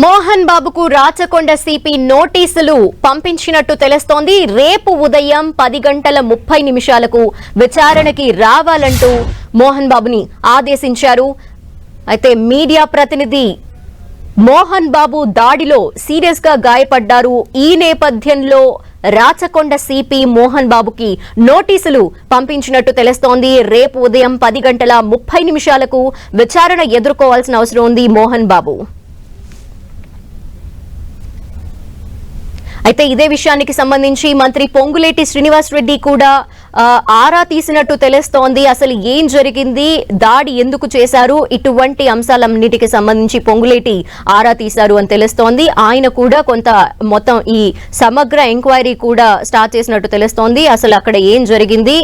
మోహన్ బాబుకు రాచకొండ సిపి నోటీసులు పంపించినట్టు తెలుస్తోంది. రేపు ఉదయం 10:30 విచారణకి రావాలంటూ మోహన్ బాబుని ఆదేశించారు. అయితే మీడియా ప్రతినిధి మోహన్ బాబు దాడిలో సీరియస్ గా గాయపడ్డారు. ఈ నేపథ్యంలో రాచకొండ సిపి మోహన్ బాబుకి నోటీసులు పంపించినట్టు తెలుస్తోంది. రేపు ఉదయం 10:30 విచారణ ఎదుర్కోవాల్సిన అవసరం ఉంది మోహన్ బాబు. అయితే ఇదే విషయానికి సంబంధించి మంత్రి పొంగులేటి శ్రీనివాస్ రెడ్డి కూడా ఆరా తీసినట్టు తెలుస్తోంది. అసలు ఏం జరిగింది, దాడి ఎందుకు చేశారు, ఇటువంటి అంశాలన్నిటికి సంబంధించి పొంగులేటి ఆరా తీశారు అని తెలుస్తోంది. ఆయన కూడా కొంత మొత్తం ఈ సమగ్ర ఎంక్వైరీ కూడా స్టార్ట్ చేసినట్టు తెలుస్తోంది. అసలు అక్కడ ఏం జరిగింది,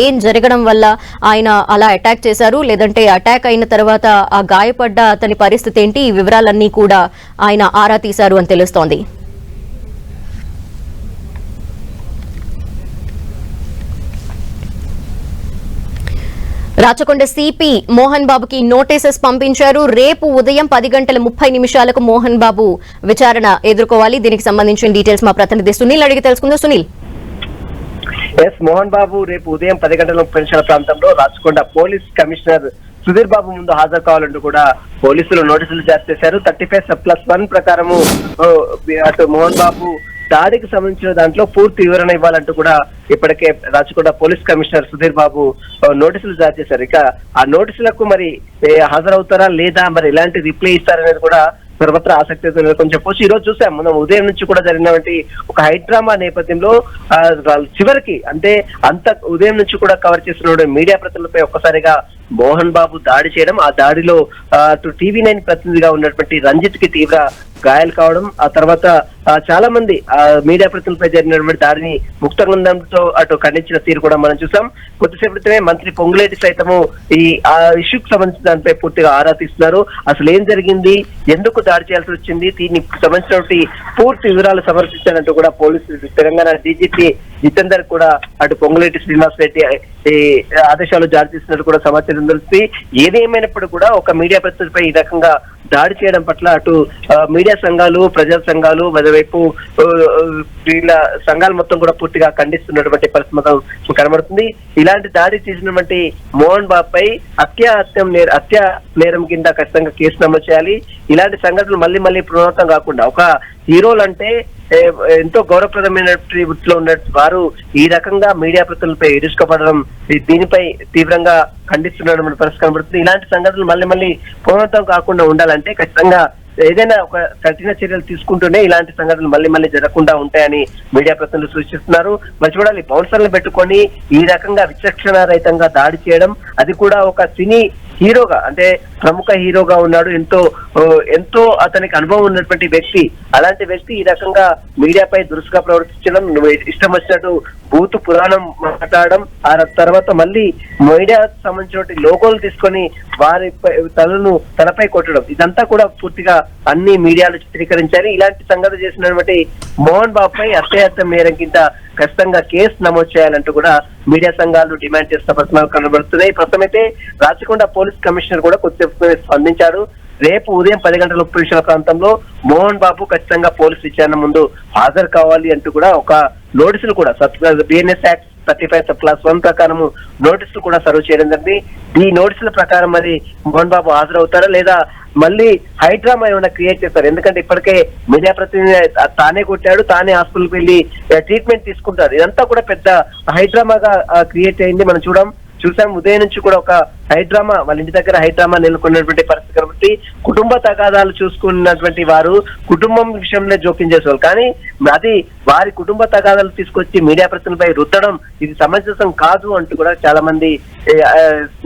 ఏం జరగడం వల్ల ఆయన అలా అటాక్ చేశారు, లేదంటే అటాక్ అయిన తర్వాత ఆ గాయపడ్డ అతని పరిస్థితి ఏంటి, ఈ వివరాలన్నీ కూడా ఆయన ఆరా తీశారు అని తెలుస్తోంది. రాచకొండ సిపి మోహన్ బాబుకి నోటీసెస్ పంపించారు. రేపు ఉదయం 10:30 మోహన్ బాబు విచారణ ఎదుర్కోవాలి. దీనికి సంబంధించిన డీటెయిల్స్ మా ప్రతినిధి సునీల్ అడిగి తెలుసుకుందాం. సునీల్, మోహన్ బాబు రేపు ఉదయం 10:30 ప్రాంతంలో రాచకొండ పోలీస్ కమిషనర్ సుధీర్ బాబు ముందు హాజరు కావాలంటూ కూడా పోలీసులు నోటీసులు జారీ చేశారు. 35+1 ప్రకారము అటు మోహన్ బాబు దాడికి సంబంధించిన దాంట్లో పూర్తి వివరణ ఇవ్వాలంటూ కూడా ఇప్పటికే రాచకొండ పోలీస్ కమిషనర్ సుధీర్ బాబు నోటీసులు జారీ చేశారు. ఇక ఆ నోటీసులకు మరి హాజరవుతారా లేదా, మరి ఎలాంటి రిప్లై ఇస్తారనేది కూడా సర్వత్రా ఆసక్తితో నెలకొని చెప్పొచ్చు. ఈ రోజు చూసాం, మనం ఉదయం నుంచి కూడా జరిగినటువంటి ఒక హైడ్రామా నేపథ్యంలో చివరికి అంటే అంత ఉదయం నుంచి కూడా కవర్ చేస్తున్న మీడియా ప్రతినిధులపై ఒక్కసారిగా మోహన్ బాబు దాడి చేయడం, ఆ దాడిలో అటు TV9 ప్రతినిధిగా ఉన్నటువంటి రంజిత్ కి తీవ్ర గాయాలు కావడం, ఆ తర్వాత చాలా మంది మీడియా ప్రతినిధులపై జరిగినటువంటి దాడిని ముక్తగంధంతో అటు ఖండించిన తీరు కూడా మనం చూసాం. కొద్దిసేపు క్రితమే మంత్రి పొంగులేటి సైతము ఈ ఇష్యూకి సంబంధించిన దానిపై పూర్తిగా ఆరా తీస్తున్నారు. అసలు ఏం జరిగింది, ఎందుకు దాడి చేయాల్సి వచ్చింది, దీనికి సంబంధించినటువంటి పూర్తి వివరాలు సమర్పించాలంటూ కూడా పోలీసులు తెలంగాణ DGP జితేందర్ కూడా అటు పొంగులేటి శ్రీనివాస్ రెడ్డి ఆదేశాలు జారీ చేసినట్టు కూడా సమాచారం తెలుస్తుంది. ఏదేమైనప్పుడు కూడా ఒక మీడియా ప్రతినిధిపై ఈ రకంగా దాడి చేయడం పట్ల అటు మీడియా సంఘాలు, ప్రజా సంఘాలు, మరోవైపు వీళ్ళ సంఘాలు మొత్తం కూడా పూర్తిగా ఖండిస్తున్నటువంటి పరిస్థితి మొత్తం కనబడుతుంది. ఇలాంటి దాడి చేసినటువంటి మోహన్ బాబు పై హత్య నేరం కింద ఖచ్చితంగా కేసు నమోదు చేయాలి. ఇలాంటి సంఘటనలు మళ్ళీ మళ్ళీ పునరావృతం కాకుండా ఒక హీరోలు అంటే ఎంతో గౌరవప్రదమైన వృత్తిలో ఉన్న వారు ఈ రకంగా మీడియా ప్రతినిధులపై ఇరుసుకపడడం, దీనిపై తీవ్రంగా ఖండిస్తున్న పరిస్థితి కనబడుతుంది. ఇలాంటి సంఘటనలు మళ్ళీ మళ్ళీ పునరావృతం కాకుండా ఉండాలంటే ఖచ్చితంగా ఏదైనా ఒక కఠిన చర్యలు తీసుకుంటూనే ఇలాంటి సంఘటనలు మళ్ళీ మళ్ళీ జరగకుండా ఉంటాయని మీడియా ప్రతినిధులు సూచిస్తున్నారు. మరి చూడాలి, బౌన్సర్లను పెట్టుకొని ఈ రకంగా విచక్షణ రహితంగా దాడి చేయడం, అది కూడా ఒక సినీ హీరోగా, అంటే ప్రముఖ హీరోగా ఉన్నాడు, ఎంతో అతనికి అనుభవం ఉన్నటువంటి వ్యక్తి, అలాంటి వ్యక్తి ఈ రకంగా మీడియాపై దురుసుగా ప్రవర్తించడం, ఇష్టం వచ్చినట్టు బూతు పురాణం మాట్లాడడం, ఆ తర్వాత మళ్ళీ మీడియా సంబంధించిన లోగోలు తీసుకొని వారి తలపై కొట్టడం, ఇదంతా కూడా పూర్తిగా అన్ని మీడియాలు చిత్రీకరించారు. ఇలాంటి సంగతి చేసినటువంటి మోహన్ బాబుపై హత్యాయత్నం నేరం కింద ఖచ్చితంగా కేసు నమోదు చేయాలంటూ కూడా మీడియా సంఘాలు డిమాండ్ చేస్తున్న పరిస్థితులు కనబడుతున్నాయి. ప్రస్తుతమైతే రాచకొండ పోలీస్ కమిషనర్ కూడా కొద్దిసేపు స్పందించారు. రేపు ఉదయం 10:30 ప్రాంతంలో మోహన్ బాబు ఖచ్చితంగా పోలీసు విచారణ ముందు హాజరు కావాలి అంటూ కూడా ఒక నోటీసులు కూడా BNS యాక్ట్ 35+1 ప్రకారం నోటీసులు కూడా సర్వ్ చేయడం జరిగింది. ఈ నోటీసుల ప్రకారం మరి మోహన్ బాబు హాజరవుతారా లేదా మళ్ళీ హైడ్రామా ఏమైనా క్రియేట్ చేస్తారు, ఎందుకంటే ఇప్పటికే మీడియా ప్రతినిధి తానే కొట్టాడు, తానే హాస్పిటల్కి వెళ్ళి ట్రీట్మెంట్ తీసుకుంటారు, ఇదంతా కూడా పెద్ద హైడ్రామాగా క్రియేట్ అయింది. మనం చూసాం ఉదయం నుంచి కూడా ఒక హైడ్రామా, వాళ్ళ ఇంటి దగ్గర హైడ్రామా నెలకొన్నటువంటి పరిస్థితి కాబట్టి కుటుంబ తగాదాలు చూసుకున్నటువంటి వారు కుటుంబం విషయంలో జోక్యం చేసేవాళ్ళు, కానీ అది వారి కుటుంబ తగాదాలు తీసుకొచ్చి మీడియా ప్రతినిధులపై రుద్దడం ఇది సమంజసం కాదు అంటూ కూడా చాలా మంది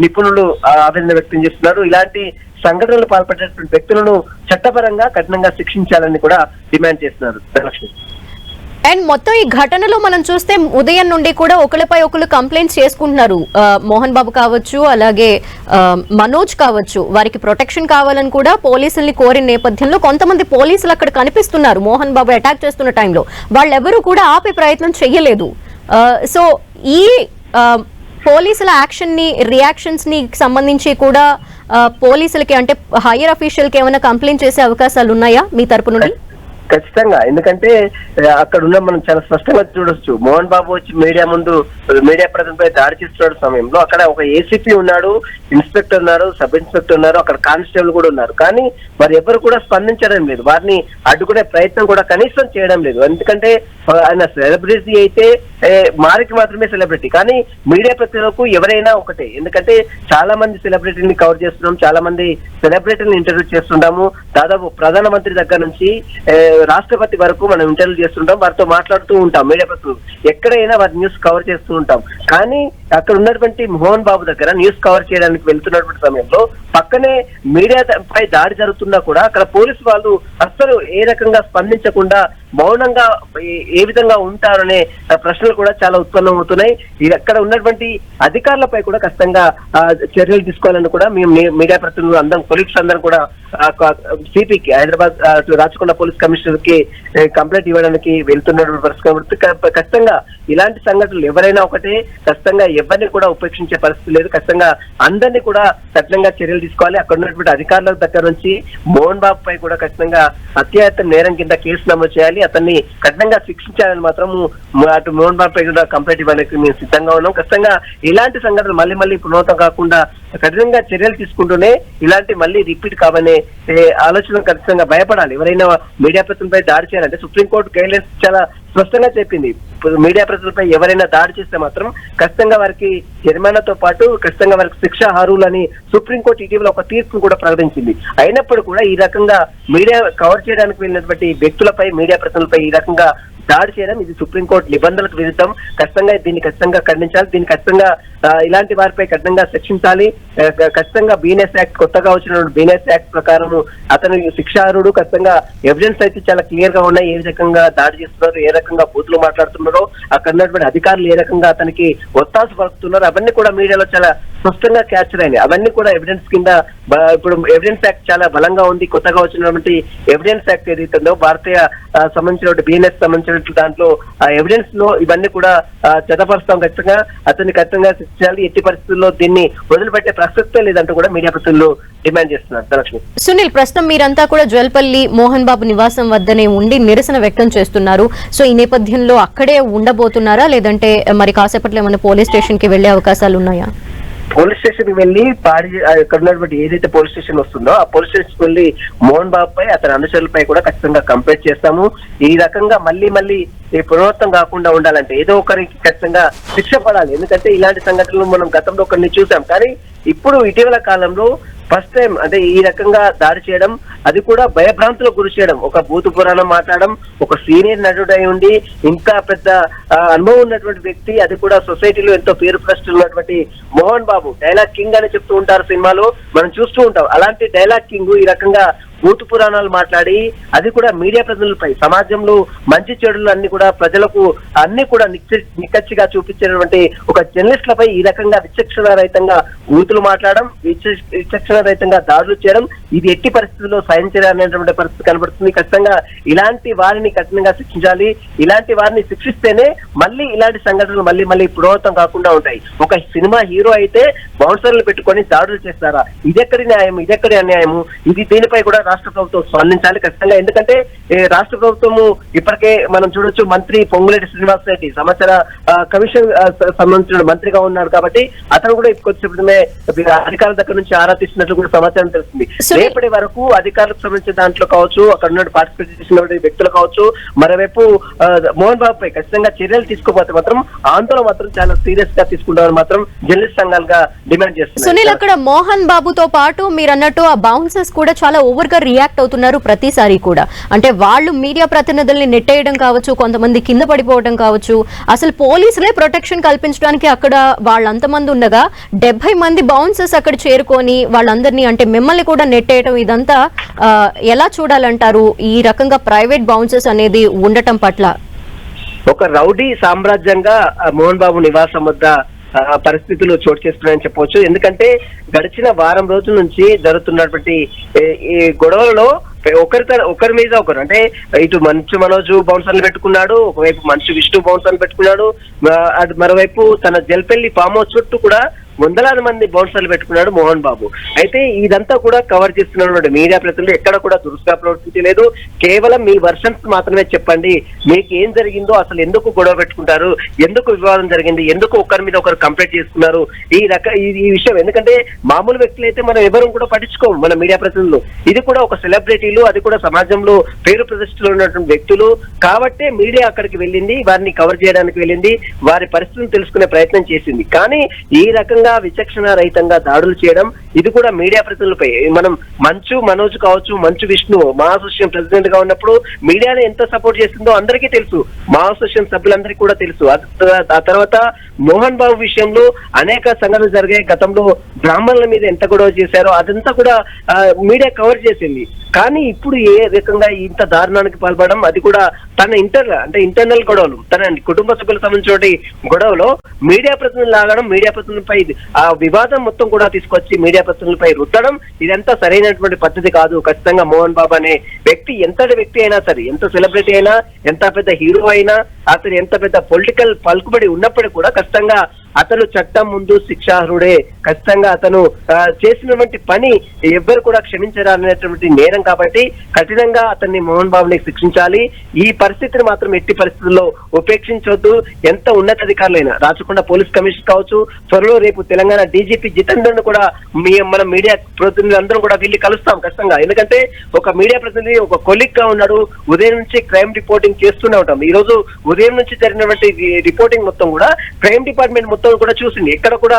నిపుణులు ఆవేదన వ్యక్తం చేస్తున్నారు. ఇలాంటి సంఘటనలు పాల్పడేటువంటి వ్యక్తులను చట్టపరంగా కఠినంగా శిక్షించాలని కూడా డిమాండ్ చేస్తున్నారు. అండ్ మొత్తం ఈ ఘటనలో మనం చూస్తే ఉదయం నుండి కూడా ఒకరిపై ఒకరు కంప్లైంట్స్ చేసుకుంటున్నారు. మోహన్ బాబు కావచ్చు, అలాగే మనోజ్ కావచ్చు, వారికి ప్రొటెక్షన్ కావాలని కూడా పోలీసుల్ని కోరిన నేపథ్యంలో కొంతమంది పోలీసులు అక్కడ కనిపిస్తున్నారు. మోహన్ బాబు అటాక్ చేస్తున్న టైంలో వాళ్ళెవరూ కూడా ఆపే ప్రయత్నం చెయ్యలేదు. సో ఈ పోలీసుల యాక్షన్ ని, రియాక్షన్స్ ని సంబంధించి కూడా పోలీసులకి అంటే హైయర్ అఫీషియల్ కి ఏమైనా కంప్లైంట్ చేసే అవకాశాలు ఉన్నాయా మీ తరపు నుండి? ఖచ్చితంగా, ఎందుకంటే అక్కడ ఉన్న మనం చాలా స్పష్టంగా చూడొచ్చు. మోహన్ బాబు వచ్చి మీడియా ప్రతినిధిపై దాడి చేస్తున్న సమయంలో అక్కడ ఒక ఏసీపీ ఉన్నాడు, ఇన్స్పెక్టర్ ఉన్నారు, సబ్ ఇన్స్పెక్టర్ ఉన్నారు, అక్కడ కానిస్టేబుల్ కూడా ఉన్నారు. కానీ మరి ఎవరు కూడా స్పందించడం లేదు, వారిని అడ్డుకునే ప్రయత్నం కూడా కనీసం చేయడం లేదు. ఎందుకంటే ఆయన సెలబ్రిటీ అయితే మారికి మాత్రమే సెలబ్రిటీ, కానీ మీడియా ప్రతినిధులకు ఎవరైనా ఒకటే. ఎందుకంటే చాలా మంది సెలబ్రిటీని కవర్ చేస్తున్నాం, చాలా మంది సెలబ్రిటీని ఇంటర్వ్యూ చేస్తుంటాము. దాదాపు ప్రధానమంత్రి దగ్గర నుంచి రాష్ట్రపతి వరకు మనం ఇంటర్వ్యూ చేస్తుంటాం, వారితో మాట్లాడుతూ ఉంటాం. మీడియా ప్రతినిధులు ఎక్కడైనా వారి న్యూస్ కవర్ చేస్తూ ఉంటాం. కానీ అక్కడ ఉన్నటువంటి మోహన్ బాబు దగ్గర న్యూస్ కవర్ చేయడానికి వెళ్తున్నటువంటి సమయంలో పక్కనే మీడియా పై దాడి జరుగుతున్నా కూడా అక్కడ పోలీసు వాళ్ళు అస్సలు ఏ రకంగా స్పందించకుండా మౌనంగా ఏ విధంగా ఉంటారనే ప్రశ్నలు కూడా చాలా ఉత్పన్నం అవుతున్నాయి. అక్కడ ఉన్నటువంటి అధికారులపై కూడా ఖచ్చితంగా చర్యలు తీసుకోవాలని కూడా మేము మీడియా ప్రతినిధులు అందరం కొలీగ్స్ అందరం కూడా సిపికి హైదరాబాద్ రాచకొండ పోలీస్ కమిషనర్ కి కంప్లైంట్ ఇవ్వడానికి వెళ్తున్నటువంటి పరిస్థితి. ఖచ్చితంగా ఇలాంటి సంఘటనలు ఎవరైనా ఒకటే, ఖచ్చితంగా ఎవరిని కూడా ఉపేక్షించే పరిస్థితి లేదు. ఖచ్చితంగా అందరినీ కూడా కఠినంగా చర్యలు తీసుకోవాలి. అక్కడ ఉన్నటువంటి అధికారుల దగ్గర నుంచి మోహన్ బాబు పై కూడా ఖచ్చితంగా హత్యాయత్నం నేరం కింద కేసు నమోదు చేయాలి, అతన్ని కఠినంగా శిక్షించాలని మాత్రం అటు మోహన్ బాబు పై కూడా కంప్లైంట్ ఇవ్వడానికి మేము సిద్ధంగా ఉన్నాం. ఖచ్చితంగా ఇలాంటి సంఘటనలు మళ్ళీ పునరావృతం కాకుండా కఠినంగా చర్యలు తీసుకుంటూనే ఇలాంటి మళ్ళీ రిపీట్ కావనే ఆలోచన ఖచ్చితంగా భయపడాలి. ఎవరైనా మీడియా ప్రతినిధులపై దాడి చేయాలంటే సుప్రీంకోర్టు గైడ్లైన్స్ చాలా స్పష్టంగా చెప్పింది. మీడియా ప్రతినిధులపై ఎవరైనా దాడి చేస్తే మాత్రం ఖచ్చితంగా వారికి జరిమానాతో పాటు ఖచ్చితంగా వారికి శిక్ష అర్హులని సుప్రీంకోర్టు ఇటీవల ఒక తీర్పును కూడా ప్రకటించింది. అయినప్పుడు కూడా ఈ రకంగా మీడియా కవర్ చేయడానికి వెళ్ళినటువంటి వ్యక్తులపై, మీడియా ప్రతినిధులపై ఈ రకంగా దాడి చేయడం ఇది సుప్రీంకోర్టు నిబంధనలకు విరుద్ధం. దీన్ని ఖచ్చితంగా ఖండించాలి. దీన్ని ఖచ్చితంగా ఇలాంటి వారిపై కఠినంగా శిక్షించాలి. ఖచ్చితంగా బీఎన్ఎస్ యాక్ట్, కొత్తగా వచ్చిన బీఎన్ఎస్ యాక్ట్ ప్రకారం అతను శిక్షార్హుడు. ఖచ్చితంగా ఎవిడెన్స్ అయితే చాలా క్లియర్ గా ఉన్నాయి. ఏ రకంగా దాడి చేస్తున్నారు, ఏ రకంగా బూతులు మాట్లాడుతున్నారో, అక్కడ ఉన్నటువంటి అధికారులు ఏ రకంగా అతనికి ఒత్తాసు పలుకుతున్నారు, అవన్నీ కూడా మీడియాలో చాలా స్పష్టంగా క్యాప్చర్ అయినాయి. అవన్నీ కూడా ఎవిడెన్స్ కింద ఇప్పుడు ఎవిడెన్స్ యాక్ట్ చాలా బలంగా ఉంది. కొత్తగా వచ్చినటువంటి ఎవిడెన్స్ యాక్ట్ ఏదైతుందో భారతీయ సంబంధించిన బీఎన్ఎస్ సంబంధించిన దాంట్లో ఆ ఎవిడెన్స్ లో ఇవన్నీ కూడా జతపరుస్తాం. ఖచ్చితంగా అతన్ని ఖచ్చితంగా శిక్షించాలి. ఎట్టి పరిస్థితుల్లో దీన్ని వదిలిపెట్టే ప్రసక్తే లేదంటూ కూడా మీడియా ప్రతినిధులు డిమాండ్ చేస్తున్నారు. ధనలక్ష్మి, సునీల్, ప్రస్తుతం మీరంతా కూడా జ్వల్పల్లి మోహన్ బాబు నివాసం వద్దనే ఉండి నిరసన వ్యక్తం చేస్తున్నారు. సో ఈ నేపథ్యంలో అక్కడే ఉండబోతున్నారా, లేదంటే మరి కాసేపట్లో ఏమైనా పోలీస్ స్టేషన్ కి వెళ్లే అవకాశాలు ఉన్నాయా? పోలీస్ స్టేషన్ కి వెళ్ళి ఇక్కడ ఉన్నటువంటి ఏదైతే పోలీస్ స్టేషన్ వస్తుందో ఆ పోలీస్ స్టేషన్ వెళ్ళి మోహన్ బాబు పై, అతని అనుచరులపై కూడా ఖచ్చితంగా కంప్లైంట్ చేస్తాము. ఈ రకంగా మళ్ళీ ఈ పునరావృతం కాకుండా ఉండాలంటే ఏదో ఒకరికి ఖచ్చితంగా శిక్ష పడాలి. ఎందుకంటే ఇలాంటి సంఘటనలు మనం గతంలో కొన్ని చూసాం, కానీ ఇప్పుడు ఇటీవల కాలంలో ఫస్ట్ టైం అంటే ఈ రకంగా దాడి చేయడం, అది కూడా భయభ్రాంతులకు గురి చేయడం, ఒక భూత పురాణం మాట్లాడడం, ఒక సీనియర్ నటుడు అయి ఉండి ఇంకా పెద్ద అనుభవం ఉన్నటువంటి వ్యక్తి, అది కూడా సొసైటీలో ఎంతో పేరు ప్రశ్నలు ఉన్నటువంటి మోహన్ బాబు డైలాగ్ కింగ్ అని చెప్తూ ఉంటారు సినిమాలో, మనం చూస్తూ ఉంటాం. అలాంటి డైలాగ్ కింగ్ ఈ రకంగా భూత పురాణాలు మాట్లాడి, అది కూడా మీడియా ప్రతినిధులపై, సమాజంలో మంచి చెడులు అన్ని కూడా ప్రజలకు అన్ని కూడా నిక్కచ్చిగా చూపించేటువంటి ఒక జర్నలిస్టులపై ఈ రకంగా విచక్షణ రహితంగా బూతులు మాట్లాడడం, విచక్షణ రహితంగా దాడులు చేయడం, ఇది ఎట్టి పరిస్థితుల్లో సహించలేనటువంటి పరిస్థితి కనబడుతుంది. ఖచ్చితంగా ఇలాంటి వారిని కఠినంగా శిక్షించాలి. ఇలాంటి వారిని శిక్షిస్తేనే మళ్ళీ ఇలాంటి సంఘటనలు మళ్ళీ పునరావృతం కాకుండా ఉంటాయి. ఒక సినిమా హీరో అయితే బౌన్సర్లు పెట్టుకొని దాడులు చేస్తారా? ఇదెక్కడి న్యాయం, ఇదెక్కడి అన్యాయము? దీనిపై కూడా రాష్ట్ర ప్రభుత్వం స్పందించాలి ఖచ్చితంగా. ఎందుకంటే రాష్ట్ర ప్రభుత్వము ఇప్పటికే మనం చూడొచ్చు, మంత్రి పొంగులేటి శ్రీనివాస్ రెడ్డి సమాచార కమిషన్ సంబంధించిన మంత్రిగా ఉన్నారు కాబట్టి అతను కూడా కొద్దిసేపటిమే అధికారుల దగ్గర నుంచి ఆరా తీసినట్లు కూడా సమాచారం తెలుస్తుంది. రేపటి వరకు అధికారులకు సంబంధించిన దాంట్లో కావచ్చు, అక్కడ ఉన్న పార్టిసిపేట్ చేసిన వ్యక్తులు కావచ్చు, మరోవైపు మోహన్ బాబు పై ఖచ్చితంగా చర్యలు తీసుకోకపోతే మాత్రం ఆందోళన మాత్రం చాలా సీరియస్ గా తీసుకుంటామని మాత్రం జర్నలిస్ట్ సంఘాలుగా డిమాండ్ చేస్తున్నారు. సునీల్, అక్కడ మోహన్ బాబుతో పాటు మీరు అన్నట్టు ఆ బౌన్సర్స్ కూడా చాలా ఓవర్ గా రియాక్ట్ అవుతున్నారు ప్రతిసారి కూడా. అంటే వాళ్ళు మీడియా ప్రతినిధుల్ని నెట్టేయడం కావచ్చు, కొంతమంది కింద పడిపోవడం కావచ్చు, అసలు పోలీసులే ప్రొటెక్షన్ కల్పించడానికి అక్కడ వాళ్ళంతమంది ఉండగా 70 మంది బౌన్సర్స్ అక్కడ చేరుకొని వాళ్ళందరినీ అంటే మిమ్మల్ని కూడా నెట్టేయడం, ఇదంతా ఎలా చూడాలంటారు ఈ రకంగా ప్రైవేట్ బౌన్సర్స్ అనేది ఉండటం పట్ల? ఒక రౌడీ సామ్రాజ్యంగా మోహన్ బాబు నివాసం వద్ద పరిస్థితులు చోటు చేసుకున్నాయని చెప్పవచ్చు. ఎందుకంటే గడిచిన వారం రోజుల నుంచి జరుగుతున్నటువంటి ఈ గొడవలలో ఒకరి మీద ఒకరు, అంటే ఇటు మంచు మనోజ్ బౌన్సర్లు పెట్టుకున్నాడు, ఒకవైపు మంచు విష్ణు బౌన్సర్లు పెట్టుకున్నాడు, మరోవైపు తన జల్పల్లి ఫామ్ హౌస్ చుట్టూ కూడా వందలాది మంది బౌన్సర్లు పెట్టుకున్నాడు మోహన్ బాబు. అయితే ఇదంతా కూడా కవర్ చేస్తున్నటువంటి మీడియా ప్రతినిధులు ఎక్కడ కూడా దురుసుగా ప్రవర్తించలేదు. కేవలం మీ వర్షన్స్ మాత్రమే చెప్పండి, మీకు ఏం జరిగిందో, అసలు ఎందుకు గొడవ పెట్టుకుంటారు, ఎందుకు వివాదం జరిగింది, ఎందుకు ఒకరి మీద ఒకరు కంప్లైంట్ చేసుకున్నారు, ఈ విషయం. ఎందుకంటే మామూలు వ్యక్తులు అయితే మనం ఎవరు కూడా పట్టించుకోము, మన మీడియా ప్రతినిధులు. ఇది కూడా ఒక సెలబ్రిటీలు, అది కూడా సమాజంలో పేరు ప్రతిష్టలు ఉన్నటువంటి వ్యక్తులు కాబట్టే మీడియా అక్కడికి వెళ్ళింది, వారిని కవర్ చేయడానికి వెళ్ళింది, వారి పరిస్థితులను తెలుసుకునే ప్రయత్నం చేసింది. కానీ ఈ రకంగా విచక్షణ రహితంగా దాడులు చేయడం, ఇది కూడా మీడియా ప్రతినిధులపై. మనం మంచు మనోజ్ కావచ్చు, మంచు విష్ణు మా అసోసియేషన్ ప్రెసిడెంట్ గా ఉన్నప్పుడు మీడియాని ఎంత సపోర్ట్ చేస్తుందో అందరికీ తెలుసు, మా అసోసియేషన్ సభ్యులందరికీ కూడా తెలుసు. ఆ తర్వాత మోహన్ బాబు విషయంలో అనేక సంఘటనలు జరిగాయి. గతంలో బ్రాహ్మణుల మీద ఎంత గొడవ చేశారో అదంతా కూడా మీడియా కవర్ చేసింది. కానీ ఇప్పుడు ఏ రకంగా ఇంత దారుణానికి పాల్పడడం, అది కూడా తన ఇంటర్నల్ గొడవలు, తన కుటుంబ సభ్యులకు సంబంధించిన గొడవలో మీడియా ప్రతినిధులు లాగడం, మీడియా ప్రతినిధులపై ఆ వివాదం మొత్తం కూడా తీసుకొచ్చి మీడియా ప్రతినిధులపై రుద్దడం, ఇదంతా సరైనటువంటి పద్ధతి కాదు. ఖచ్చితంగా మోహన్ బాబు అనే వ్యక్తి ఎంతటి వ్యక్తి అయినా సరే, ఎంత సెలబ్రిటీ అయినా, ఎంత పెద్ద హీరో అయినా, అతను ఎంత పెద్ద పొలిటికల్ పలుకుబడి ఉన్నప్పటికీ కూడా ఖచ్చితంగా అతను చట్టం ముందు శిక్షార్హుడే. ఖచ్చితంగా అతను చేసినటువంటి పని ఎవ్వరు కూడా క్షమించరానేటువంటి నేరం కాబట్టి కఠినంగా అతన్ని మోహన్ బాబుని శిక్షించాలి. ఈ పరిస్థితిని మాత్రం ఎట్టి పరిస్థితుల్లో ఉపేక్షించవద్దు. ఎంత ఉన్నతాధికారులైనా, రాచకొండ పోలీస్ కమిషనర్ కావచ్చు, త్వరలో రేపు తెలంగాణ డీజీపీ జితేందర్ను కూడా మనం మీడియా ప్రతినిధులు అందరం కూడా వెళ్ళి కలుస్తాం ఖచ్చితంగా. ఎందుకంటే ఒక మీడియా ప్రతినిధి ఒక కొలిక్ గా ఉన్నాడు, ఉదయం నుంచి క్రైమ్ రిపోర్టింగ్ చేస్తూనే ఉంటాం. ఈ రోజు ఉదయం నుంచి జరిగినటువంటి రిపోర్టింగ్ మొత్తం కూడా క్రైమ్ డిపార్ట్మెంట్ మొత్తం కూడా చూసింది. ఎక్కడ కూడా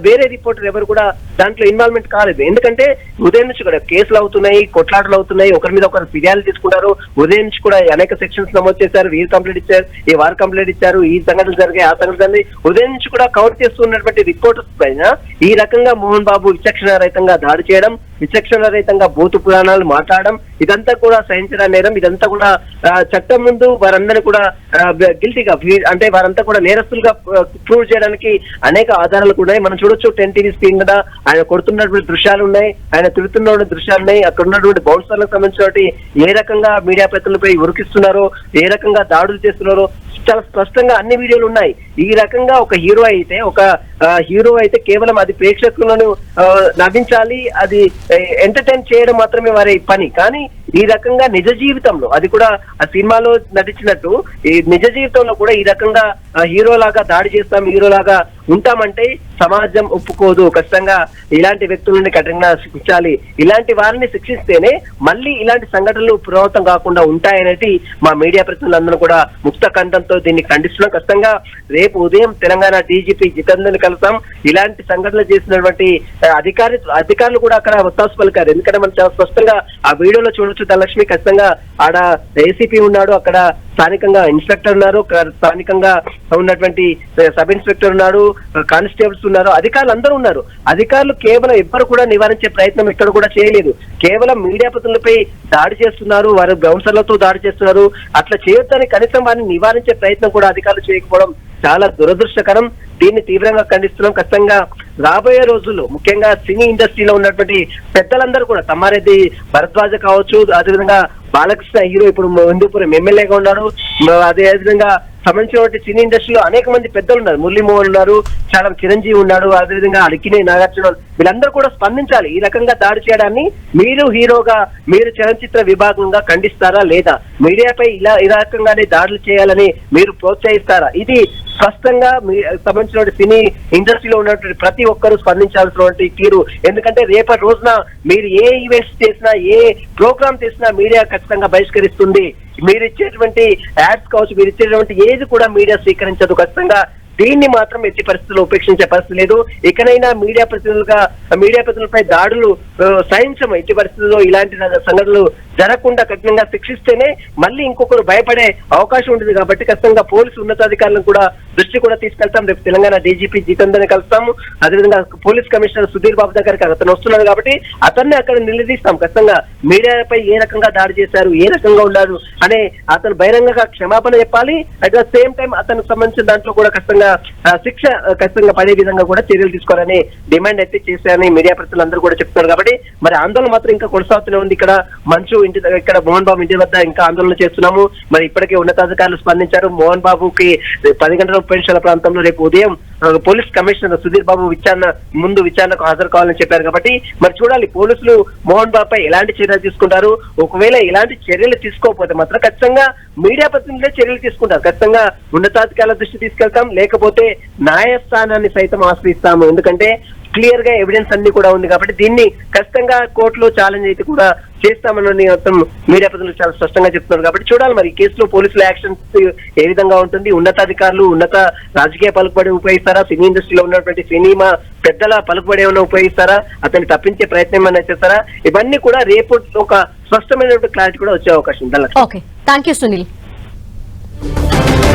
వేరే రిపోర్టర్ ఎవరు కూడా దాంట్లో ఇన్వాల్వ్మెంట్ కాలేదు. ఎందుకంటే ఉదయం నుంచి కూడా కేసులు అవుతున్నాయి, కొట్లాటలు అవుతున్నాయి, ఒకరి మీద ఒకరు ఫిర్యాదులు తీసుకున్నారు. ఉదయం నుంచి కూడా అనేక సెక్షన్స్ నమోదు చేశారు, వీరు కంప్లైంట్ ఇచ్చారు, ఈ వారు కంప్లైంట్ ఇచ్చారు, ఈ సంఘటనలు జరిగాయి, ఆ సంఘటన జరిగాయి. ఉదయం నుంచి కూడా కవర్ చేస్తున్నటువంటి రిపోర్టర్స్ పైన ఈ రకంగా మోహన్ బాబు విచక్షణ రహితంగా దాడి చేయడం, విచక్షణ రహితంగా భూతు పురాణాలు మాట్లాడడం, ఇదంతా కూడా సహించడం నేరం. ఇదంతా కూడా చట్టం ముందు వారందరినీ కూడా గిల్టీగా, అంటే వారంతా కూడా నేరస్తులుగా ప్రూవ్ చేయడానికి అనేక ఆధారాలు కూడా ఉన్నాయి. మనం చూడొచ్చు 10 టీవీ స్క్రీన్ మీద ఆయన కొడుతున్నటువంటి దృశ్యాలు ఉన్నాయి, ఆయన తిరుగుతున్న దృశ్యాలు ఉన్నాయి. అక్కడ ఉన్నటువంటి బౌన్సర్లకు సంబంధించినటువంటి ఏ రకంగా మీడియా ప్రతినిధులపై ఉరికిస్తున్నారో, ఏ రకంగా దాడులు చేస్తున్నారో చాలా స్పష్టంగా అన్ని వీడియోలు ఉన్నాయి. ఈ రకంగా ఒక హీరో అయితే కేవలం అది ప్రేక్షకులను నవ్వించాలి, అది ఎంటర్టైన్ చేయడం మాత్రమే వారి పని. కానీ ఈ రకంగా నిజ జీవితంలో, అది కూడా ఆ సినిమాలో నటించినట్టు ఈ నిజ జీవితంలో కూడా ఈ రకంగా హీరోలాగా దాడి చేస్తాం, హీరోలాగా ఉంటామంటే సమాజం ఒప్పుకోదు. ఖచ్చితంగా ఇలాంటి వ్యక్తులని కఠినంగా శిక్షించాలి. ఇలాంటి వారిని శిక్షిస్తేనే మళ్ళీ ఇలాంటి సంఘటనలు పునరావృతం కాకుండా ఉంటాయనేది మా మీడియా ప్రతినిధులందరూ కూడా ముక్త కంఠంతో దీన్ని ఖండిస్తున్నాం. ఖచ్చితంగా రేపు ఉదయం తెలంగాణ డీజీపీ జితేందర్ని కలుస్తాం. ఇలాంటి సంఘటనలు చేసినటువంటి అధికారులు కూడా అక్కడ ఒత్తాసు పలికారు. ఎందుకంటే మనం చాలా స్పష్టంగా ఆ వీడియోలో చూడొచ్చు. ధనలక్ష్మి ఖచ్చితంగా ఆడ ఏసీపీ ఉన్నాడు, అక్కడ స్థానికంగా ఇన్స్పెక్టర్ ఉన్నారు, స్థానికంగా ఉన్నటువంటి సబ్ ఇన్స్పెక్టర్ ఉన్నాడు, కానిస్టేబుల్స్ ఉన్నారు, అధికారులు అందరూ ఉన్నారు. అధికారులు కేవలం ఎవ్వరు కూడా నివారించే ప్రయత్నం ఇక్కడ కూడా చేయలేదు. కేవలం మీడియా ప్రతినిధులపై దాడి చేస్తున్నారు, వారు బౌన్సర్లతో దాడి చేస్తున్నారు. అట్లా చేయొద్దని కనీసం వారిని నివారించే ప్రయత్నం కూడా అధికారులు చేయకపోవడం చాలా దురదృష్టకరం. దీన్ని తీవ్రంగా ఖండిస్తున్నాం. ఖచ్చితంగా రాబోయే రోజుల్లో ముఖ్యంగా సినీ ఇండస్ట్రీలో ఉన్నటువంటి పెద్దలందరూ కూడా, తమ్మారెడ్డి భరద్వాజ కావచ్చు, అదేవిధంగా బాలకృష్ణ హీరో ఇప్పుడు హిందూపురం ఎమ్మెల్యేగా ఉన్నాడు, అదే విధంగా సంబంధించినటువంటి సినీ ఇండస్ట్రీలో అనేక మంది పెద్దలు ఉన్నారు. మురళీమోహన్ ఉన్నారు, చాలా చిరంజీవి ఉన్నాడు, అదేవిధంగా అడికినే నాగార్జున, వీళ్ళందరూ కూడా స్పందించాలి. ఈ రకంగా దాడి చేయడాన్ని మీరు హీరోగా, మీరు చలనచిత్ర విభాగంగా ఖండిస్తారా లేదా? మీడియాపై ఈ రకంగానే దాడులు చేయాలని మీరు ప్రోత్సహిస్తారా? ఇది స్పష్టంగా సంబంధించిన సినీ ఇండస్ట్రీలో ఉన్నటువంటి ప్రతి ఒక్కరూ స్పందించాల్సినటువంటి తీరు. ఎందుకంటే రేపటి రోజున మీరు ఏ ఈవెంట్స్ చేసినా, ఏ ప్రోగ్రామ్ చేసినా మీడియా ఖచ్చితంగా బహిష్కరిస్తుంది. మీరు ఇచ్చేటువంటి యాడ్స్ కావచ్చు, మీరు ఇచ్చేటువంటి ఏది కూడా మీడియా స్వీకరించదు. ఖచ్చితంగా దీన్ని మాత్రం ఎట్టి పరిస్థితుల్లో ఉపేక్షించే పరిస్థితి లేదు. ఇకనైనా మీడియా ప్రతినిధులపై దాడులు సహించము. ఎట్టి పరిస్థితుల్లో ఇలాంటి సంఘటనలు జరగకుండా కఠినంగా శిక్షిస్తేనే మళ్ళీ ఇంకొకరు భయపడే అవకాశం ఉంటుంది. కాబట్టి ఖచ్చితంగా పోలీసు ఉన్నతాధికారులను కూడా దృష్టి కూడా తీసుకెళ్తాం. రేపు తెలంగాణ డీజీపీ జితేందర్ని కలుస్తాము. అదేవిధంగా పోలీస్ కమిషనర్ సుధీర్ బాబు దగ్గరికి అతను వస్తున్నాడు కాబట్టి అతన్ని అక్కడ నిలదీస్తాం. ఖచ్చితంగా మీడియాపై ఏ రకంగా దాడి చేశారు, ఏ రకంగా ఉన్నారు అనే అతను బహిరంగంగా క్షమాపణ చెప్పాలి. అట్ ద సేమ్ టైం అతనికి సంబంధించిన దాంట్లో కూడా ఖచ్చితంగా శిక్ష ఖచ్చితంగా పడే విధంగా కూడా చర్యలు తీసుకోవాలని డిమాండ్ అయితే చేశారని మీడియా ప్రతినిధులు అందరూ కూడా చెప్తున్నారు. కాబట్టి మరి ఆందోళన మాత్రం ఇంకా కొనసాగుతూనే ఉంది. ఇక్కడ మంచు ఇక్కడ మోహన్ బాబు ఇంటి వద్ద ఇంకా ఆందోళన చేస్తున్నాము. మరి ఇప్పటికే ఉన్నతాధికారులు స్పందించారు. మోహన్ బాబుకి 10 గంటల ఉపఎన్నికల ప్రాంతంలో రేపు ఉదయం పోలీస్ కమిషనర్ సుధీర్ బాబు విచారణకు హాజరు కావాలని చెప్పారు. కాబట్టి మరి చూడాలి పోలీసులు మోహన్ బాబు పై ఎలాంటి చర్యలు తీసుకుంటారు. ఒకవేళ ఇలాంటి చర్యలు తీసుకోకపోతే మాత్రం ఖచ్చితంగా మీడియా ప్రతినిధులే చర్యలు తీసుకుంటారు. ఖచ్చితంగా ఉన్నతాధికారుల దృష్టి తీసుకెళ్తాం, లేకపోతే న్యాయస్థానాన్ని సైతం ఆశ్రయిస్తాము. ఎందుకంటే క్లియర్ గా ఎవిడెన్స్ అన్ని కూడా ఉంది కాబట్టి దీన్ని ఖచ్చితంగా కోర్టులో ఛాలెంజ్ అయితే కూడా చేస్తామని మొత్తం మీడియా ప్రతినిధులు చాలా స్పష్టంగా చెప్తున్నారు. కాబట్టి చూడాలి మరి ఈ కేసులో పోలీసుల యాక్షన్స్ ఏ విధంగా ఉంటుంది. ఉన్నతాధికారులు ఉన్నత రాజకీయ పలుకుబడి ఉపయోగిస్తారా, సినీ ఇండస్ట్రీలో ఉన్నటువంటి సినిమా పెద్దల పలుకుబడి ఏమైనా ఉపయోగిస్తారా, అతన్ని తప్పించే ప్రయత్నం ఏమైనా చేస్తారా, ఇవన్నీ కూడా రేపు ఒక స్పష్టమైనటువంటి క్లారిటీ కూడా వచ్చే అవకాశం ఉంది. Okay, thank you Sunil.